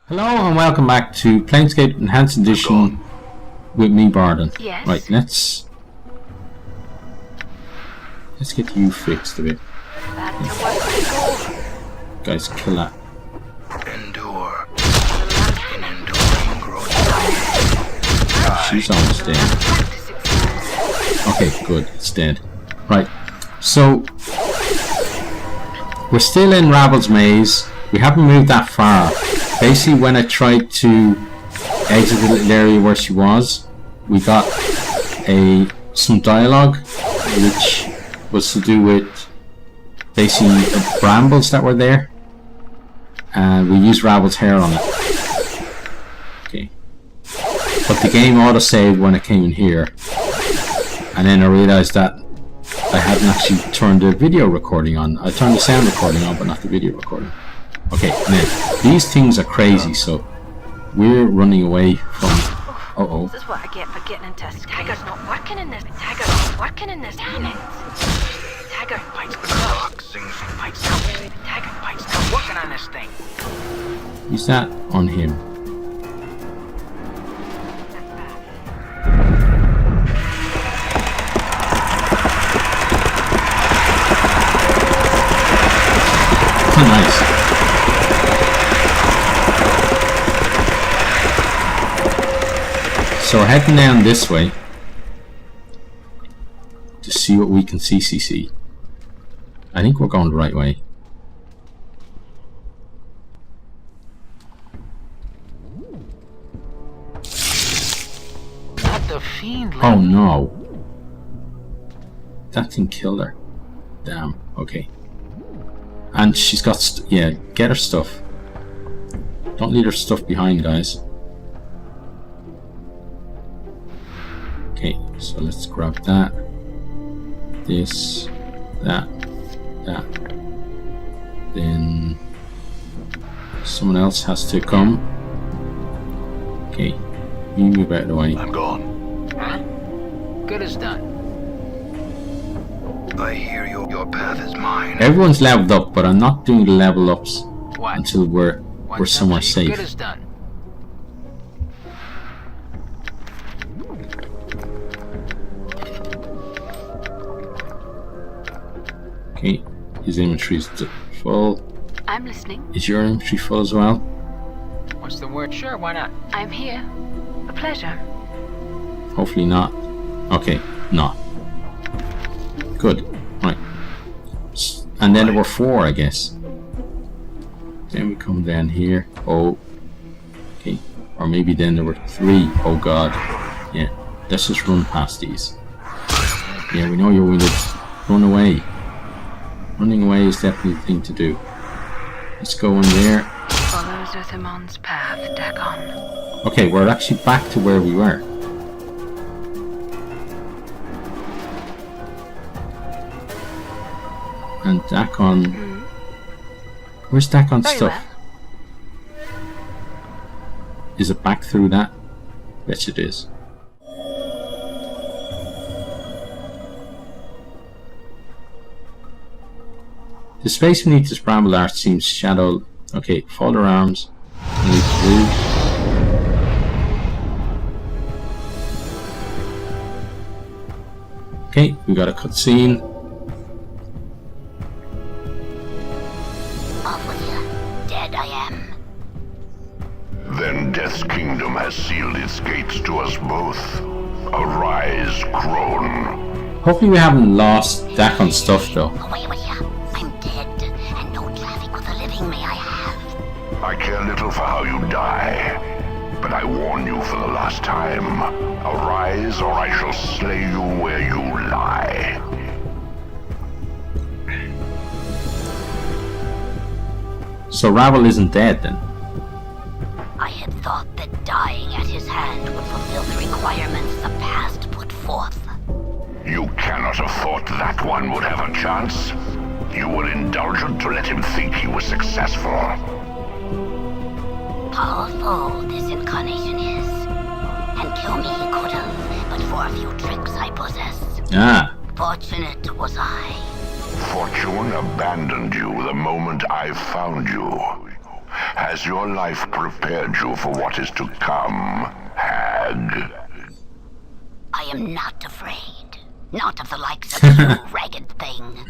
Hello and welcome back to Planescape Enhanced Edition with me, Bardon. Yes. Right, let's get you fixed a bit. Guys, kill that. Endure. In enduring growth. She's almost dead. Okay, good, it's dead. Right, so we're still in Ravel's maze. We haven't moved that far. Basically, when I tried to exit the little area where she was, we got some dialogue, which was to do with basically the brambles that were there, and we used Ravel's hair on it. Okay, but the game auto-saved when I came in here, and then I realized that I hadn't actually turned the video recording on. I turned the sound recording on, but not the video recording. Okay, now these things are crazy, so we're running away from. This is what I get for getting into Stagger's not working in this. Stagger's not working in this. Damn it. Stagger fights the clock. Fights not. Stagger fights not working on this thing. Use that on him. Nice. So we're heading down this way to see what we can CCC. I think we're going the right way. Not the fiend. Oh no. That thing killed her. Damn. Okay. And she's got yeah, get her stuff. Don't leave her stuff behind, guys. Okay, so let's grab that. This, that. Then someone else has to come. Okay, you move out of the way. I'm gone. Huh? Good as done. I hear you. Your path is mine. Everyone's leveled up, but I'm not doing the level ups What? until we're somewhere safe. Good as done. Okay, his inventory's full. I'm listening. Is your inventory full as well? What's the word? Sure, why not? I'm here. A pleasure. Hopefully not. Okay, not. Good. Right. And then there were 4, I guess. Then we come down here. Oh. Okay. Or maybe then there were 3. Oh god. Yeah. Let's just run past these. Yeah, we know you're wounded. Run away. Running away is definitely the thing to do. Let's go in there. Follow Zuthimon's path, Dakon. Okay, we're actually back to where we were. And Dakon... Where's Dakon's Very stuff? Is it back through that? Bet it is. The space beneath this bramble arch seems shadowed. Okay, fold our arms. Okay, we got a cutscene. Off with you. Dead I am. Then Death's kingdom has sealed its gates to us both. Arise, crone. Hopefully we haven't lost Dakon's stuff though. Away with you. I'm dead, and no traffic with the living may I have. I care little for how you die, but I warn you for the last time. Arise, or I shall slay you where you lie. So Ravel isn't dead then? I had thought that dying at his hand would fulfill the requirements the past put forth. You cannot have thought that one would have a chance. You were indulgent to let him think he was successful. Powerful this incarnation is. And kill me he could have, but for a few tricks I possess. Ah. Fortunate was I. Fortune abandoned you the moment I found you. Has your life prepared you for what is to come, hag? I am not afraid. Not of the likes of you, ragged thing.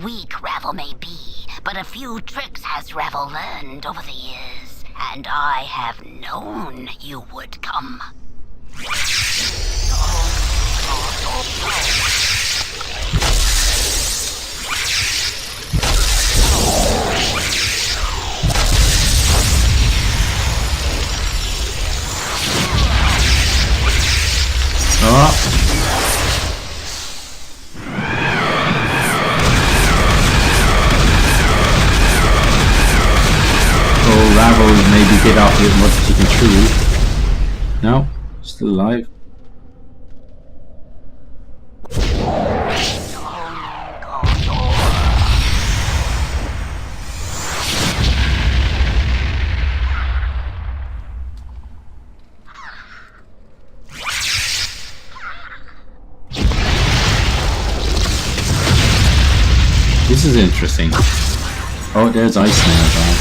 Weak Ravel may be, but a few tricks has Ravel learned over the years, and I have known you would come. Oh. Ravel maybe get off as much as you can chew. No, still alive. This is interesting. Oh, there's ice now as well.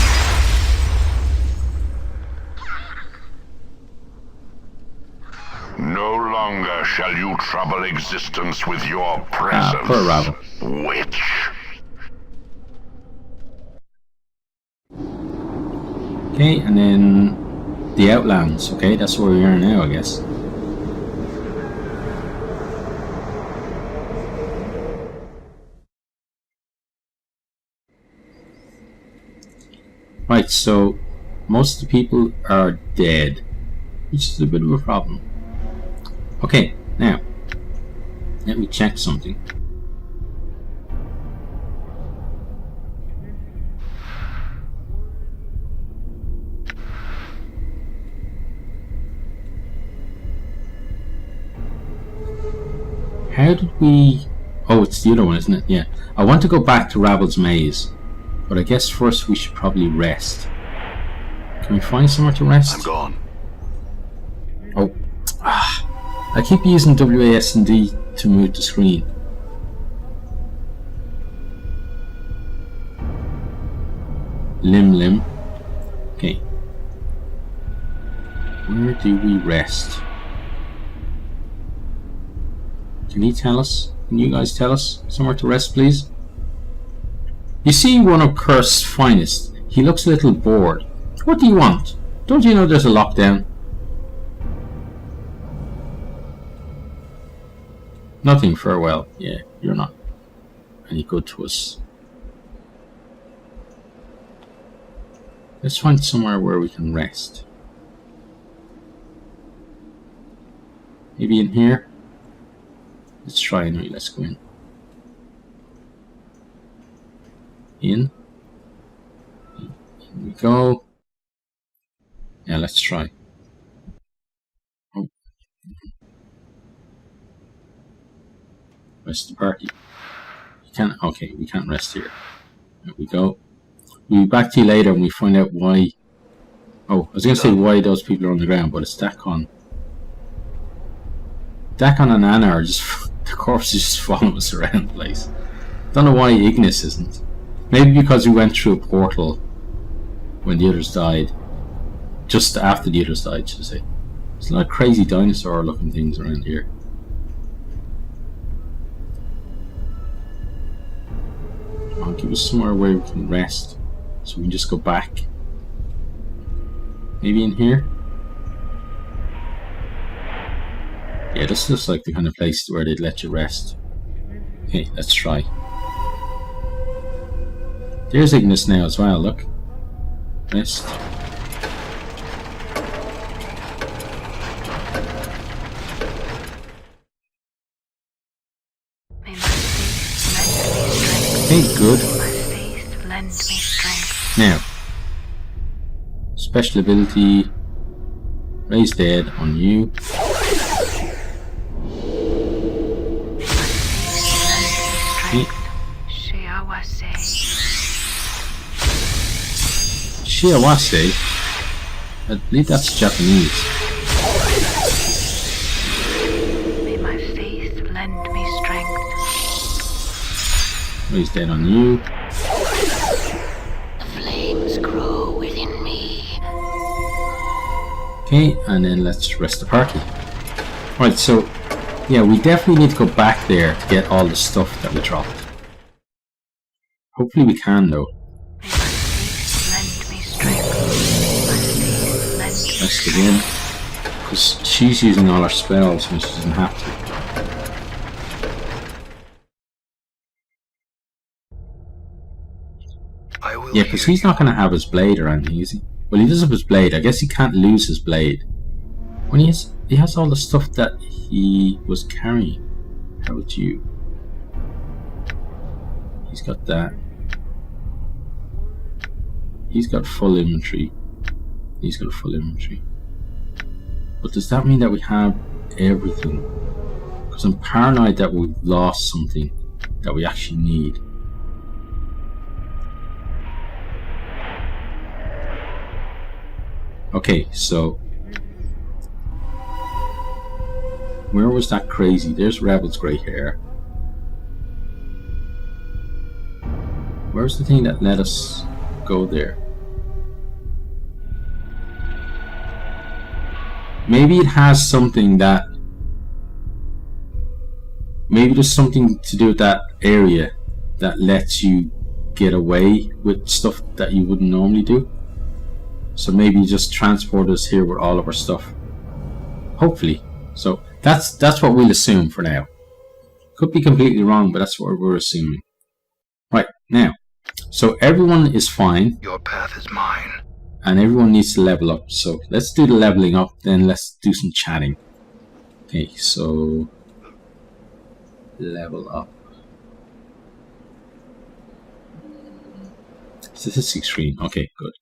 No longer shall you trouble existence with your presence, poor Ravel. witch. Okay, and then the Outlands. Okay, that's where we are now, I guess. Right, so most of the people are dead, which is a bit of a problem. Okay, now let me check something. How did we... Oh, it's the other one, isn't it? Yeah. I want to go back to Ravel's Maze, but I guess first we should probably rest. Can we find somewhere to rest? I'm gone. Oh. I keep using WASD to move the screen. Lim. Okay. Where do we rest? Can he tell us? Can you guys tell us somewhere to rest, please? You see one of Curst's finest. He looks a little bored. What do you want? Don't you know there's a lockdown? Nothing, farewell. Yeah, you're not any good to us. Let's find somewhere where we can rest. Maybe in here? Let's try anyway, let's go in. In. Here we go. Yeah, let's try. Oh. Rest the party. You can't, okay, we can't rest here. There we go. We'll be back to you later when we find out why. Oh, I was going to say why those people are on the ground, but it's Dakon. Dakon and Anna are just, the corpses just follow us around the place. Don't know why Ignis isn't. Maybe because we went through a portal when the others died. Just after the others died, should I say. There's a lot of crazy dinosaur looking things around here. I'll give us somewhere where we can rest, so we can just go back. Maybe in here? Yeah, this looks like the kind of place where they'd let you rest. Okay, let's try. There's Ignis now as well, look. Rest. Okay, good. Now, special ability, raise dead on you. Okay. Shiawase? I believe that's Japanese. May my faith lend me strength. Raise dead on you. The flames grow within Okay, and then let's rest the party. Right, so yeah, we definitely need to go back there to get all the stuff that we dropped. Hopefully we can though. Lend me strength. Rest again. Because she's using all her spells when she doesn't have to. I will Yeah, because he's not going to have his blade or anything, is he? Well, he does have his blade. I guess he can't lose his blade. When he has all the stuff that he was carrying. How about you? He's got that. He's got full inventory. He's got a full inventory. But does that mean that we have everything? Because I'm paranoid that we've lost something that we actually need. Okay, so where was that crazy? There's Rebel's grey hair. Where's the thing that let us go there? Maybe it has something that... Maybe there's something to do with that area that lets you get away with stuff that you wouldn't normally do. So maybe just transport us here with all of our stuff. Hopefully. So that's what we'll assume for now. Could be completely wrong, but that's what we're assuming. Right, now. So everyone is fine. Your path is mine. And everyone needs to level up. So let's do the leveling up, then let's do some chatting. Okay, so level up. Statistics screen. Okay, good.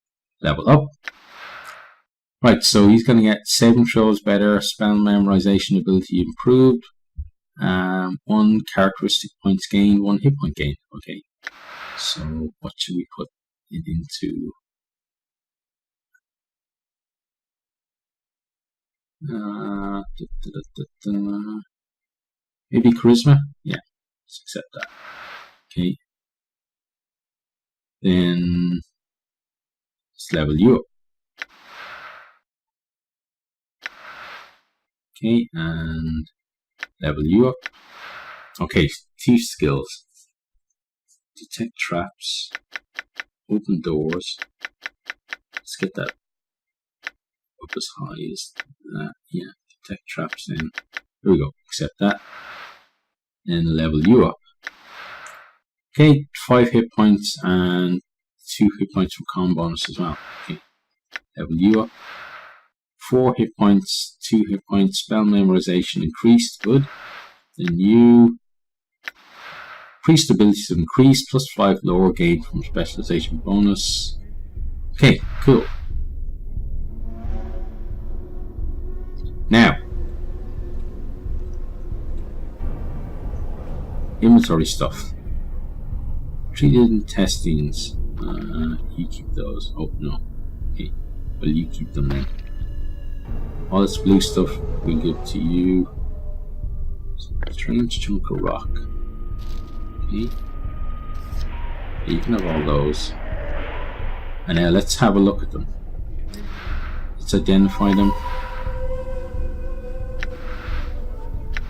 Level up. Right, so he's going to get saving throws better, spell memorization ability improved, 1 characteristic points gained, 1 hit point gain. Okay, so what should we put it into? Maybe charisma? Yeah, let's accept that. Okay, then let's level you up. Okay, and level you up. Okay, thief skills. Detect traps. Open doors. Let's get that up as high as that. Yeah, detect traps then. Here we go, accept that. And level you up. Okay, 5 hit points and 2 hit points from con bonus as well. Okay, level you up. 4 hit points, 2 hit points, spell memorization increased, good. Then you priest abilities increased, plus 5 lower gain from specialization bonus. Okay, cool. Now, inventory stuff. Treated intestines. You keep those. Oh no. Okay, well you keep them then. All this blue stuff will give to you. Strange chunk of rock. Okay. You can have all those. And now let's have a look at them. Let's identify them.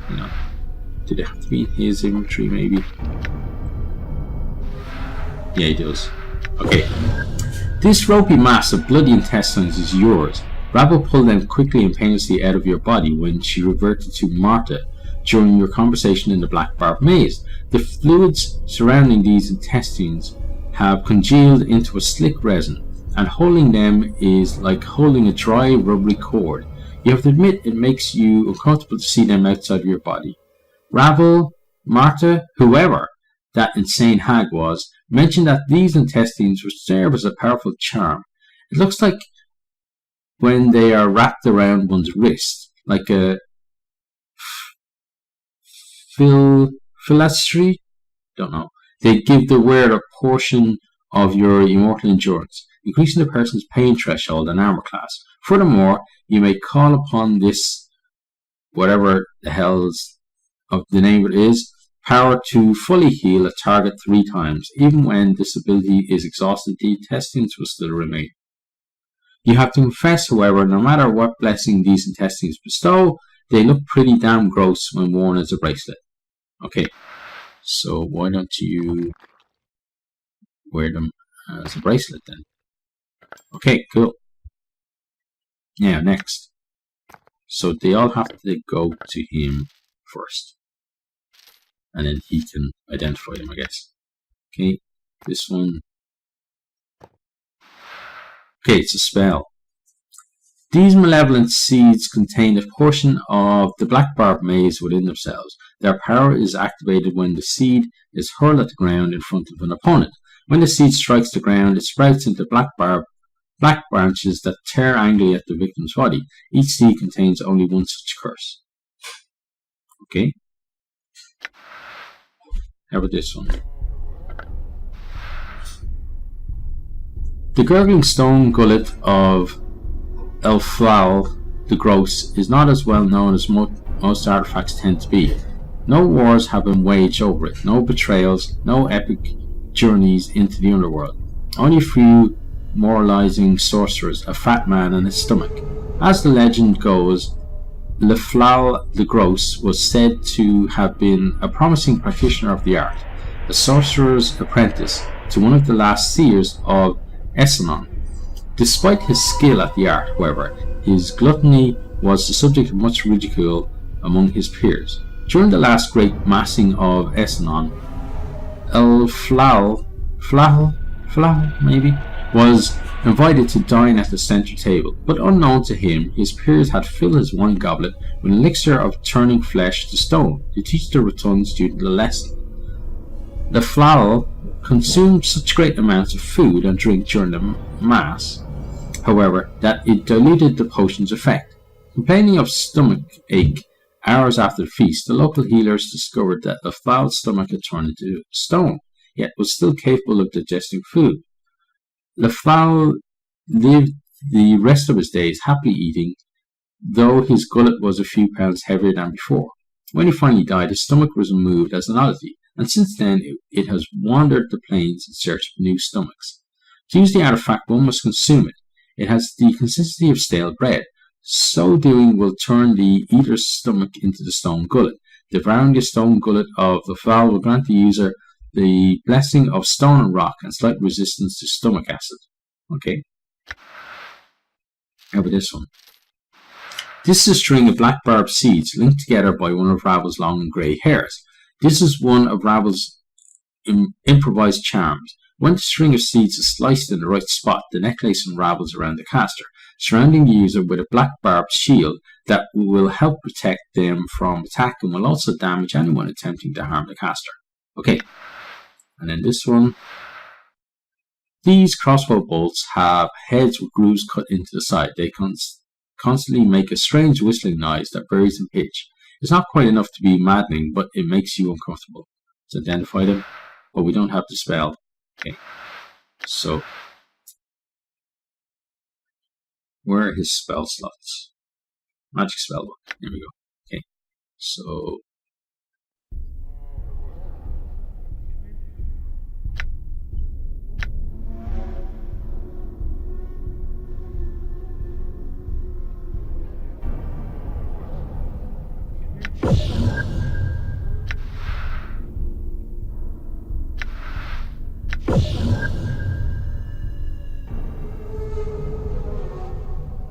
You know, do they have to be in his inventory maybe? Yeah, he does. Okay. This ropey mass of bloody intestines is yours. Rabble pulled them quickly and painlessly out of your body when she reverted to Marta during your conversation in the Black Barb Maze. The fluids surrounding these intestines have congealed into a slick resin, and holding them is like holding a dry, rubbery cord. You have to admit it makes you uncomfortable to see them outside of your body. Rabble, Marta, whoever that insane hag was, mentioned that these intestines would serve as a powerful charm. It looks like when they are wrapped around one's wrist, like a phylactery? Don't know. They give the wearer a portion of your immortal endurance, increasing the person's pain threshold and armor class. Furthermore, you may call upon this, whatever the hell's of the name it is, power to fully heal a target 3 times. Even when this ability is exhausted, the intestines will still remain. You have to confess, however, no matter what blessing these intestines bestow, they look pretty damn gross when worn as a bracelet. Okay, so why don't you wear them as a bracelet then? Okay, cool. Now, next. So they all have to go to him first. And then he can identify them, I guess. Okay, this one. Okay, it's a spell. These malevolent seeds contain a portion of the black barb maze within themselves. Their power is activated when the seed is hurled at the ground in front of an opponent. When the seed strikes the ground, it sprouts into black branches that tear angrily at the victim's body. Each seed contains only one such curse. Okay. How about this one? The gurgling stone gullet of Elflal the Gross is not as well known as most artifacts tend to be. No wars have been waged over it, no betrayals, no epic journeys into the underworld. Only a few moralizing sorcerers, a fat man and his stomach. As the legend goes, Elflal the Gross was said to have been a promising practitioner of the art, a sorcerer's apprentice to one of the last seers of Essenon. Despite his skill at the art, however, his gluttony was the subject of much ridicule among his peers. During the last great massing of Essenon, Elflal was invited to dine at the centre table, but unknown to him, his peers had filled his wine goblet with an elixir of turning flesh to stone to teach the rotund student a lesson. Elflal consumed such great amounts of food and drink during the mass, however, that it diluted the potion's effect. Complaining of stomach ache hours after the feast, the local healers discovered that Elflal's stomach had turned into stone, yet was still capable of digesting food. Elflal lived the rest of his days happily eating, though his gullet was a few pounds heavier than before. When he finally died, his stomach was removed as an oddity, and since then it has wandered the plains in search of new stomachs. To use the artifact, one must consume it. It has the consistency of stale bread. So doing will turn the eater's stomach into the stone gullet. Devouring the stone gullet of the Elflal will grant the user the blessing of stone and rock and slight resistance to stomach acid. Okay. How about this one? This is a string of black barb seeds linked together by one of Ravel's long and grey hairs. This is one of Ravel's improvised charms. When the string of seeds is sliced in the right spot, the necklace unravels around the caster, surrounding the user with a black barbed shield that will help protect them from attack and will also damage anyone attempting to harm the caster. Okay, and then this one. These crossbow bolts have heads with grooves cut into the side. They constantly make a strange whistling noise that varies in pitch. It's not quite enough to be maddening, but it makes you uncomfortable. Let's identify them, but we don't have the spell. Okay, so where are his spell slots? Magic spell book. Here we go. Okay, so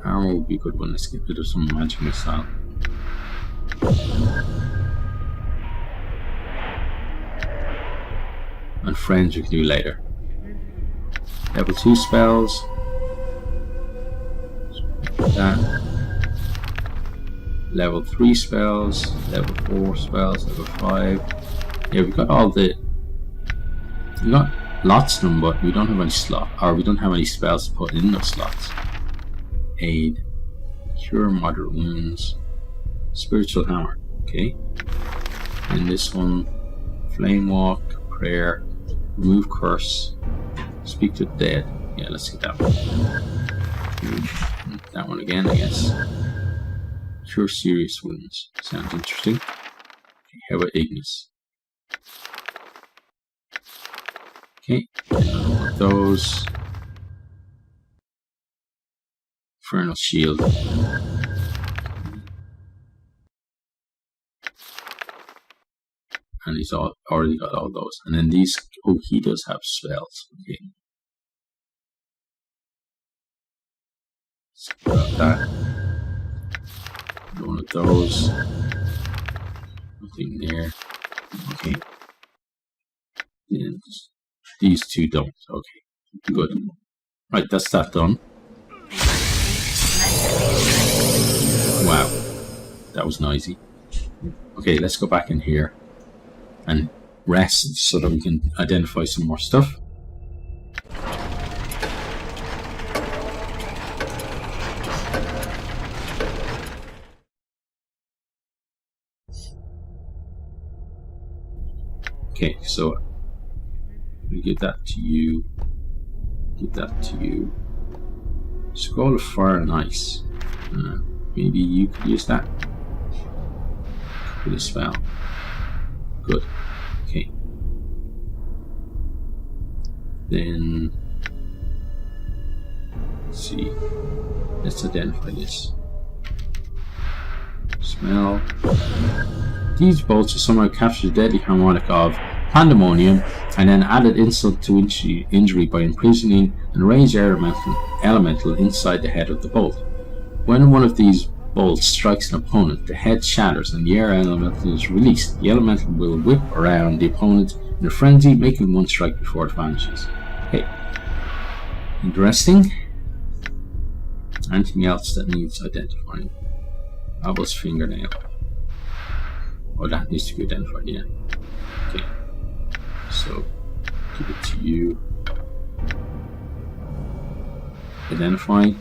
armor would be a good one. Let's get rid of some magic missile. And friends we can do later. Level 2 spells. That. Level 3 spells. Level 4 spells. Level 5. Yeah, we've got all the. We've got lots of them, but we don't have any slot, or we don't have any spells to put in those slots. Aid, cure moderate wounds, spiritual hammer. Okay, and this one, flame walk, prayer, remove curse, speak to the dead. Yeah, let's get that one. That one again, I guess. Cure serious wounds. Sounds interesting. Okay, how about Ignis? Okay, those. Infernal Shield. And he's already got all those. And then these, oh, he does have spells. Okay. Let's grab that. One of those. Nothing there. Okay. And these two don't. Okay. Good. Right, that's that done. Wow. That was noisy. Okay, let's go back in here and rest so that we can identify some more stuff. Okay, so we give that to you, give that to you. Scroll of Fire and Ice. Maybe you could use that with a spell. Good. Okay. Then let's see. Let's identify this. Smell. These bolts are somehow capture the deadly harmonic of Pandemonium and then added insult to injury by imprisoning an raised air elemental inside the head of the bolt. When one of these bolts strikes an opponent, the head shatters and the air elemental is released. The elemental will whip around the opponent in a frenzy, making one strike before it vanishes. Okay. Interesting. Anything else that needs identifying? Abel's fingernail. Oh, that needs to be identified, yeah. Okay. So, give it to you. Identify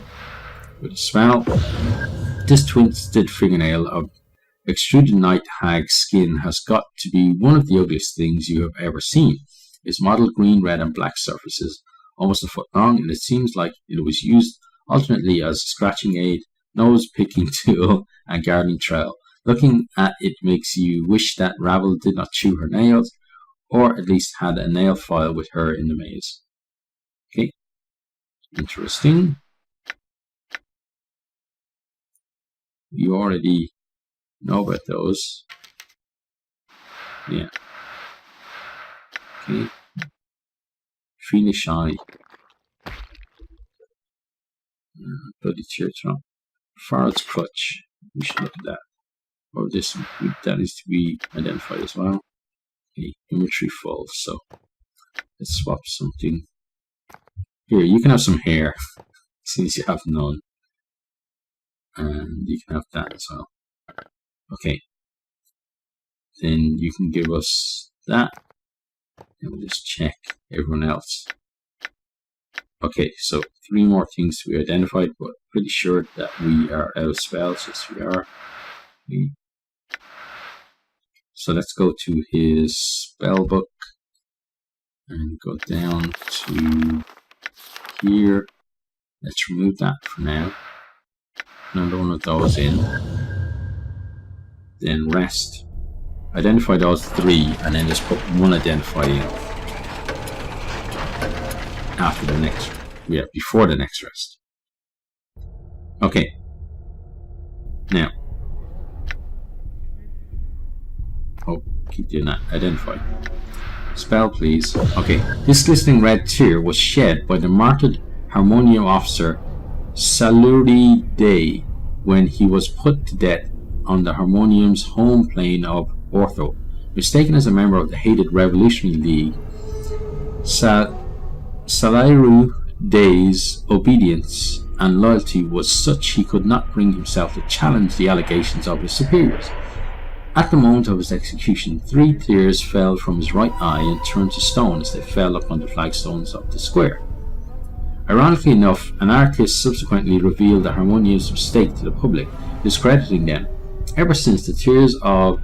with a spell. This twisted fingernail of extruded night hag skin has got to be one of the ugliest things you have ever seen. It's modeled green, red, and black surfaces, almost a foot long, and it seems like it was used alternately as a scratching aid, nose picking tool, and gardening trowel. Looking at it makes you wish that Ravel did not chew her nails, or at least had a nail file with her in the maze. Okay, interesting. You already know about those. Yeah. Okay. Fiendish Eye. Bloody Teardrop. Farred's Crutch. We should look at that. Or this, that is to be identified as well. Okay, inventory full, so let's swap something. Here, you can have some hair, since you have none. And you can have that as well. Okay. Then you can give us that. And we'll just check everyone else. Okay, so 3 more things to be identified, but pretty sure that we are out of spells. Yes, we are. Okay. So let's go to his spell book and go down to here. Let's remove that for now. Another one of those in. Then rest. Identify those 3 and then just put 1 identifier in. After the next, yeah, before the next rest. Okay. Now. Oh, keep doing that. Identify. Spell, please. Okay. This glistening red tear was shed by the martyred Harmonium officer Saluri Day when he was put to death on the Harmonium's home plane of Ortho. Mistaken as a member of the hated Revolutionary League, Salairu Day's obedience and loyalty was such he could not bring himself to challenge the allegations of his superiors. At the moment of his execution, 3 tears fell from his right eye and turned to stone as they fell upon the flagstones of the square. Ironically enough, an artist subsequently revealed the Harmonium's mistake to the public, discrediting them. Ever since, the tears of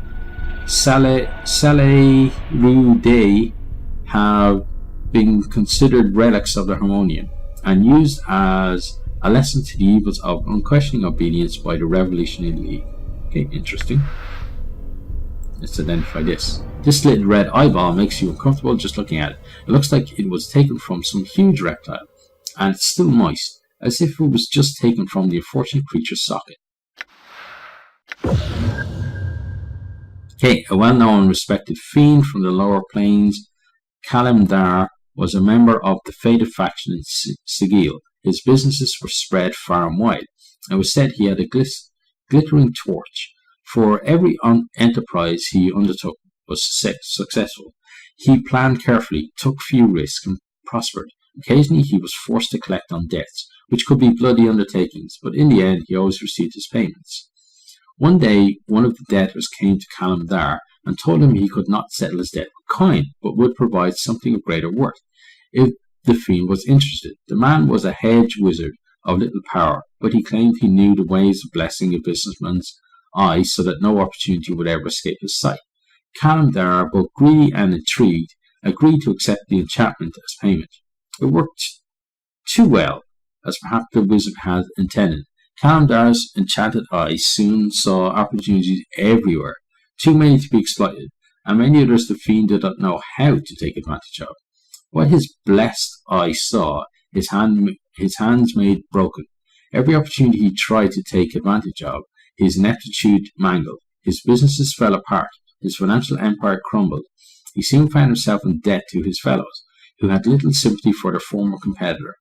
Salairu Day have been considered relics of the Harmonium and used as a lesson to the evils of unquestioning obedience by the Revolutionary League. Okay, interesting. Let's identify this. This little red eyeball makes you uncomfortable just looking at it. It looks like it was taken from some huge reptile, and it's still moist. as if it was just taken from the unfortunate creature's socket. Okay, a well-known and respected fiend from the lower planes, Kalimdar was a member of the fated faction in Sigil. His businesses were spread far and wide. It was said he had a glittering torch. For every enterprise he undertook was successful. He planned carefully, took few risks, and prospered. Occasionally he was forced to collect on debts, which could be bloody undertakings, but in the end he always received his payments. One day, one of the debtors came to Kalimdar and told him he could not settle his debt with coin, but would provide something of greater worth, if the fiend was interested. The man was a hedge wizard of little power, but he claimed he knew the ways of blessing a businessman's eyes so that no opportunity would ever escape his sight. Kalimdar, both greedy and intrigued, agreed to accept the enchantment as payment. It worked too well, as perhaps the wizard had intended. Kalimdar's enchanted eyes soon saw opportunities everywhere, too many to be exploited, and many others the fiend did not know how to take advantage of. What his blessed eyes saw, his hands made broken. Every opportunity he tried to take advantage of, his ineptitude mangled. His businesses fell apart. His financial empire crumbled. He soon found himself in debt to his fellows, who had little sympathy for their former competitor.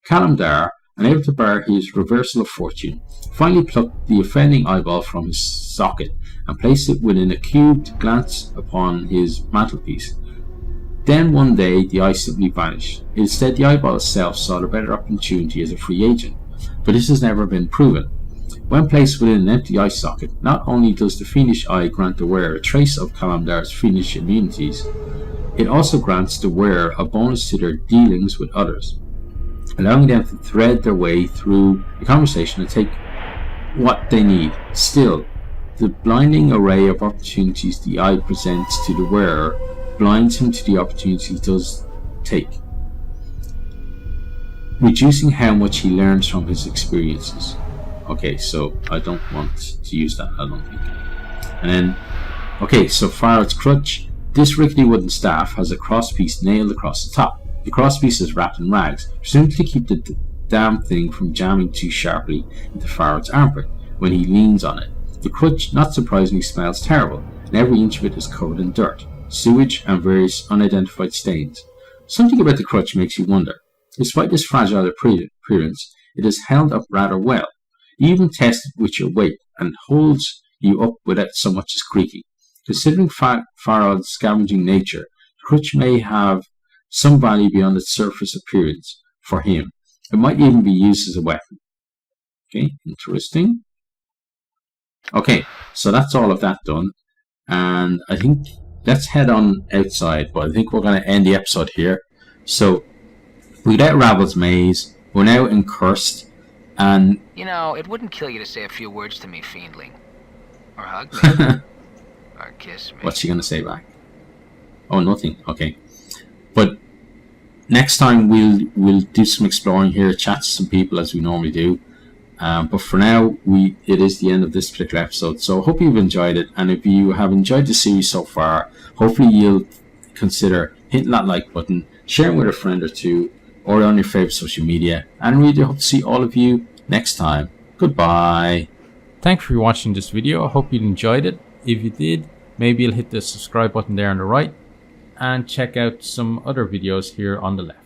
Kalimdar, unable to bear his reversal of fortune, finally plucked the offending eyeball from his socket and placed it within a cube to glance upon his mantelpiece. Then one day the eye simply vanished. Instead, the eyeball itself sought a better opportunity as a free agent, but this has never been proven. When placed within an empty eye socket, not only does the fiendish eye grant the wearer a trace of Kalimdar's fiendish immunities, it also grants the wearer a bonus to their dealings with others, allowing them to thread their way through the conversation and take what they need. Still, the blinding array of opportunities the eye presents to the wearer blinds him to the opportunities he does take, reducing how much he learns from his experiences. Okay, so I don't want to use that, I don't think. And then, okay, so Farrod's crutch. This rickety wooden staff has a crosspiece nailed across the top. The crosspiece is wrapped in rags, presumed to keep the damn thing from jamming too sharply into Farrod's armpit when he leans on it. The crutch, not surprisingly, smells terrible, and every inch of it is covered in dirt, sewage, and various unidentified stains. Something about the crutch makes you wonder. Despite this fragile appearance, it is held up rather well. You even test it with your weight, and holds you up without so much as creaking. Considering Farrod's scavenging nature, the crutch may have some value beyond its surface appearance for him. It might even be used as a weapon. Okay, interesting. Okay, so that's all of that done. And I think let's head on outside, but I think we're going to end the episode here. So, we got out Ravel's Maze, we're now in Curst, and... You know, it wouldn't kill you to say a few words to me, fiendling. Or hug me. Or kiss me. What's she going to say back? Oh, nothing. Okay. But next time we'll do some exploring here, chat to some people as we normally do. But for now, it is the end of this particular episode. So I hope you've enjoyed it. And if you have enjoyed the series so far, hopefully you'll consider hitting that like button, sharing with a friend or two, or on your favorite social media. And really hope to see all of you next time. Goodbye. Thanks for watching this video. I hope you enjoyed it. If you did, maybe you'll hit the subscribe button there on the right and check out some other videos here on the left.